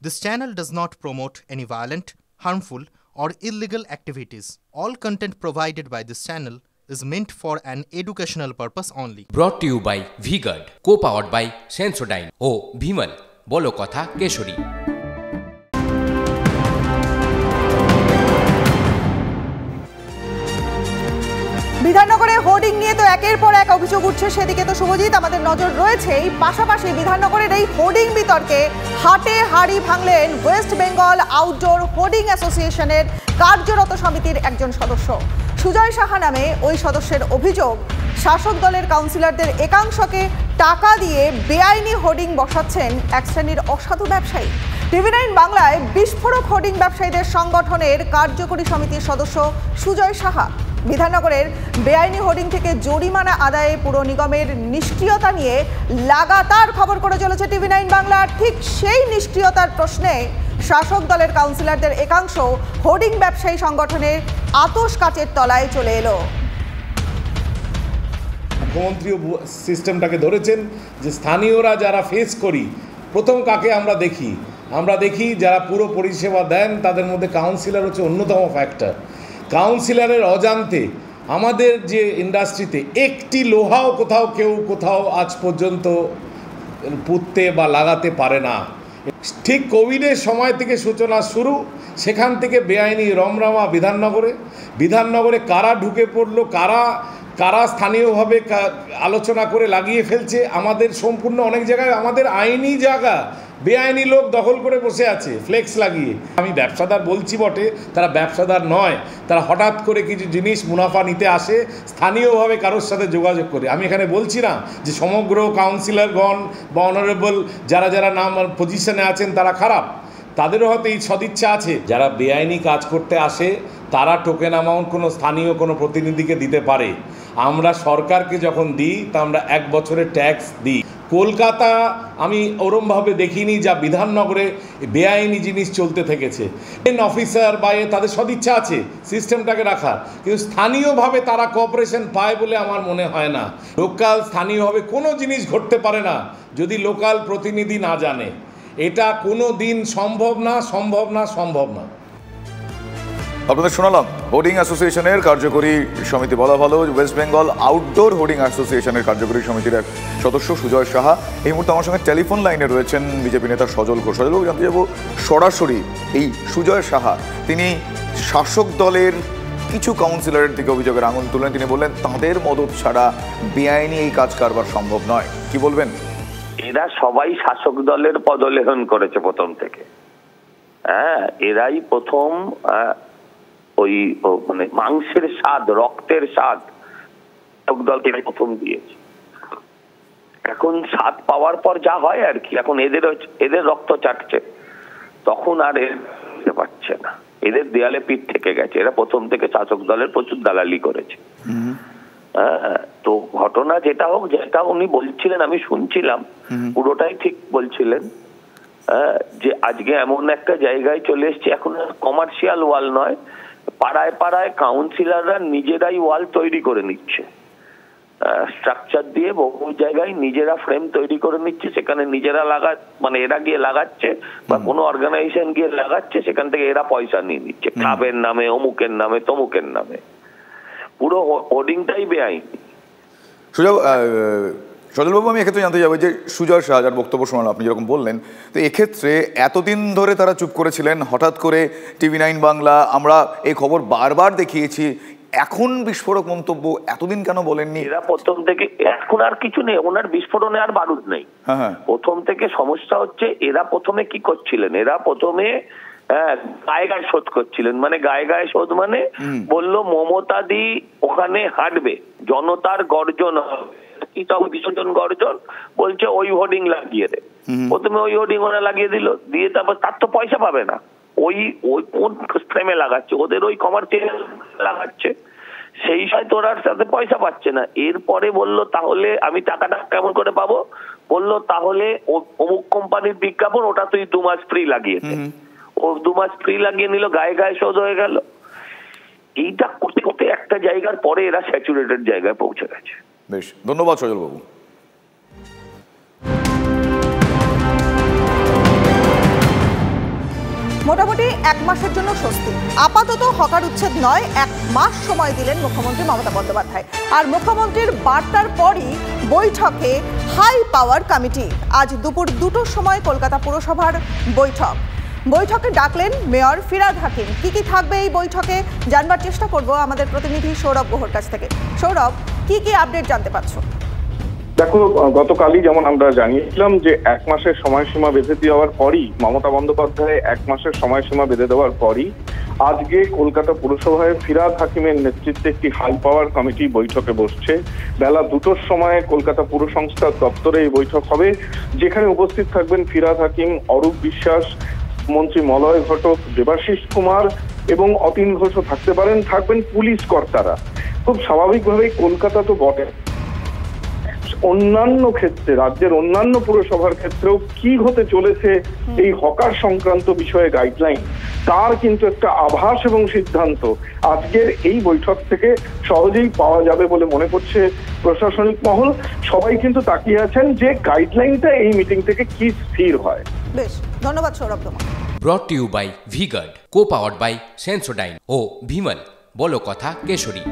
This channel does not promote any violent, harmful, or illegal activities. All content provided by this channel is meant for an educational purpose only. Brought to you by V-Guard, co-powered by Sensodyne O Bimal, বলো কথা Keshari. বিধাননগরে hoarding নিয়ে তো একের পর এক অভিযোগ উঠছে, সেদিকে তো শুভজিৎ আমাদের নজর রয়েছে। এই পাশাপাশি বিধাননগরের এই হোর্ডিং বিতর্কে হাটে হাড়ি ভাঙলেন ওয়েস্ট বেঙ্গল আউটডোর হোর্ডিং অ্যাসোসিয়েশনের কার্যরত সমিতির একজন সদস্য। সুজয় সাহা নামে ওই সদস্যের অভিযোগ, শাসক দলের কাউন্সিলরদের একাংশকে টাকা দিয়ে বেআইনি হোর্ডিং বসাচ্ছেন এক শ্রেণীর অসাধু ব্যবসায়ী। টিভি9 বাংলায় বিস্ফোরক হোর্ডিং ব্যবসায়ীদের সংগঠনের কার্যকরী সমিতির সদস্য সুজয় সাহা বিধাননগরের বেআইনি হোর্ডিং থেকে জরিমানা আদায়ে পুর নিগমের নিষ্ক্রিয়তা নিয়ে লাগাতার খবর করে চলেছে টিভি9 বাংলা। ঠিক সেই নিষ্ক্রিয়তার প্রশ্নে শাসক দলের কাউন্সিলরদের একাংশ হোর্ডিং ব্যবসায়ী সংগঠনের আতশ কাচের তলায় চলে এলো। মুখ্যমন্ত্রী সিস্টেমটাকে ধরেছেন যে স্থানীয়রা যারা ফেস করি, প্রথম কাকে আমরা দেখি যারা পুরো পরিষেবা দেন তাদের মধ্যে কাউন্সিলর হচ্ছে অন্যতম ফ্যাক্টর। কাউন্সিলরের অজান্তে আমাদের যে ইন্ডাস্ট্রিতে একটি লোহাও কোথাও আজ পর্যন্ত পুঁততে বা লাগাতে পারে না। ঠিক কোভিডের সময় থেকে সূচনা শুরু, সেখান থেকে বেআইনি রমরমা বিধাননগরে কারা ঢুকে পড়লো, কারা স্থানীয়ভাবে আলোচনা করে লাগিয়ে ফেলছে। আমাদের সম্পূর্ণ অনেক জায়গায় আমাদের আইনি জায়গা বেআইনি লোক দখল করে বসে আছে ফ্লেক্স লাগিয়ে। আমি ব্যবসাদার বলছি বটে, তারা ব্যবসাদার নয়, তারা হঠাৎ করে কিছু জিনিস মুনাফা নিতে আসে স্থানীয়ভাবে কারোর সাথে যোগাযোগ করে। আমি এখানে বলছি না যে সমগ্র কাউন্সিলরগণ বা অনারেবল যারা নাম পজিশনে আছেন তারা খারাপ, তাদেরও হয়তো এই সদিচ্ছা আছে। যারা বেআইনি কাজ করতে আসে তারা টোকেন অ্যামাউন্ট কোনো স্থানীয় কোনো প্রতিনিধিকে দিতে পারে। আমরা সরকারকে যখন দিই তা আমরা 1 বছরের ট্যাক্স দিই। কলকাতা আমি ওরমভাবে দেখিনি যা বিধাননগরে বেআইনি জিনিস চলতে থেকেছে। অফিসার বা তাদের সদিচ্ছা আছে সিস্টেমটাকে রাখার, কিন্তু স্থানীয়ভাবে তারা কোঅপারেশন পায় বলে আমার মনে হয় না। স্থানীয়ভাবে কোনো জিনিস ঘটতে পারে না যদি লোকাল প্রতিনিধি না জানে। এটা কোনো দিন সম্ভব না। আপনাদের শোনালাম হোর্ডিং অ্যাসোসিয়েশনের কার্যকরী সমিতি, বলা ভালো ওয়েস্ট বেঙ্গল আউটডোর হোর্ডিং অ্যাসোসিয়েশনের কার্যকরী সমিতির এক সদস্য সুজয় সাহা। এই মুহূর্তে আমার সঙ্গে টেলিফোন লাইনে রয়েছেন বিজেপি নেতা সজল ঘোষ। সজলবাবু, জানতে যাবো সরাসরি এই সুজয় সাহা, তিনি শাসক দলের কিছু কাউন্সিলরের দিকে অভিযোগের আঙুল তুলেন। তিনি বললেন তাঁদের মদত ছাড়া বেআইনি এই কাজ কারবার সম্ভব নয়। কি বলবেন? এরা সবাই শাসক দলের পদলেহন করেছে প্রথম থেকে। হ্যাঁ, এরাই প্রথম ওই মানে মাংসের স্বাদ, রক্তের স্বাদ শাসক দলকে প্রথম দিয়েছে। এখন স্বাদ পাওয়ার পর যা হয় আর কি, এখন এদের রক্ত চাটছে, তখন আর এর পাচ্ছে না, এদের দেয়ালে পিঠ থেকে গেছে। এরা প্রথম থেকে শাসক দলের প্রচুর দালালি করেছে। তো ঘটনা যেটা উনি বলছিলেন, আমি শুনছিলাম, পুরোটাই ঠিক বলছিলেন যে আজকে এমন একটা জায়গায় চলে এসছে, এখন কমার্শিয়াল ওয়াল নয়, পাড়ায় পাড়ায় কাউন্সিলররা নিজেরাই ওয়াল তৈরি করে নিচ্ছে, স্ট্রাকচার দিয়ে বহু জায়গায় নিজেরা ফ্রেম তৈরি করে নিচ্ছে, সেখানে নিজেরা মানে এরা গিয়ে লাগাচ্ছে বা কোনো অর্গানাইজেশন গিয়ে লাগাচ্ছে, সেখান থেকে এরা পয়সা নিয়ে নিচ্ছে ক্লাবের নামে, অমুকের নামে, তমুকের নামে। পুরো হোর্ডিংটাই বেআইনি। সজলবাবু, আমি এক্ষেত্রে জানতে যাবো যে সুজয় সাহা যার বক্তব্য শোনালেন, আপনি যেরকম বললেন, তো এক্ষেত্রে এতদিন ধরে তারা চুপ করেছিলেন, হঠাৎ করে টিভি9 বাংলা, আমরা এই খবর বারবার দেখিয়েছি, এখন বিস্ফোরক মন্তব্য এতদিন কেন বলেননি? এরা প্রথম থেকে, এখন আর কিছু নেই, ওনার বিস্ফোরণে আর বারুদ নেই। প্রথম থেকে সমস্যা হচ্ছে, এরা প্রথমে কি করছিলেন, এরা প্রথমে গায়ে শোধ করছিলেন। মানে গায়ে শোধ মানে বললো মমতা দি ওখানে হাঁটবে, জনতার গর্জন হবে, বিসর্জন গর্জন, বলছে ওই হোর্ডিং লাগিয়ে দে। প্রথমে ওই হোর্ডিং ওরা লাগিয়ে দিল, দিয়ে তারপর তার তো পয়সা পাবে না, ওই কোন ফ্রেমে লাগাচ্ছে, ওদের ওই কমার্শিয়াল লাগাচ্ছে, সেই সাথে ওরা সাথে পয়সা পাচ্ছে না। এরপরে বললো তাহলে আমি টাকাটা কেমন করে পাবো, বললো তাহলে অমুক কোম্পানির বিজ্ঞাপন, ওটা তুই 2 মাস ফ্রি লাগিয়ে দে। ও 2 মাস ফ্রি লাগিয়ে নিল, গায়ে শোধ হয়ে গেল। এইটা করতে করতে একটা জায়গার পরে এরা স্যাচুরেটেড জায়গায় পৌঁছে গেছে। বেশ, ধন্যবাদ সজলবাবু। মোটামুটি 1 মাসের জন্য স্বস্তি। আপাতত হকার উচ্ছেদ নয়, 1 মাস সময় দিলেন মুখ্যমন্ত্রী মমতা বন্দ্যোপাধ্যায়। আর মুখ্যমন্ত্রীর বার্তার পরই বৈঠকে হাই পাওয়ার কমিটি। আজ দুপুর 2টোর সময় কলকাতা পুরসভার বৈঠকে ডাকলেন মেয়র ফিরহাদ হাকিম। কি থাকবে এই বৈঠকে জানবার চেষ্টা করব আমাদের প্রতিনিধি সৌরভ গুহর কাছ থেকে। সৌরভ, কি আপডেট জানতে পারছো? দেখো, গতকালই যেমন আমরা জানিয়েছিলাম যে 1 মাসের সময়সীমা বেঁধে দেওয়ার পরই মমতা বন্দ্যোপাধ্যায় 1 মাসের সময়সীমা বেঁধে দেওয়ার পরই আজকে কলকাতা পুরসভায় ফিরহাদ হাকিমের নেতৃত্বে একটি হাই পাওয়ার কমিটি বৈঠকে বসছে। বেলা 2টোর সময় কলকাতা পুর সংস্থার দপ্তরে এই বৈঠক হবে, যেখানে উপস্থিত থাকবেন ফিরহাদ হাকিম, অরূপ বিশ্বাস, মন্ত্রী মলয় ঘটক, দেবাশিস কুমার এবং অতীন ঘোষও থাকবেন পুলিশ কর্তারা। খুব স্বাভাবিকভাবেই কলকাতা তো বটে, অন্যান্য ক্ষেত্রে রাজ্যের অন্যান্য পুরসভার ক্ষেত্রেও কি হতে চলেছে এই হকার সংক্রান্ত বিষয়ে গাইডলাইন, তার কিন্তু একটা আভাস এবং সিদ্ধান্ত আজকের এই বৈঠক থেকে সহজেই পাওয়া যাবে বলে মনে করছে প্রশাসনিক মহল। সবাই কিন্তু তাকিয়ে আছেন যে গাইডলাইনটা এই মিটিং থেকে কি স্থির হয়। বেশ, ধন্যবাদ সৌরভ তোমাকে। Brought to you by V-Guard, co powered by Sensodyne ও ভিমল, বলো কথা কেশরী।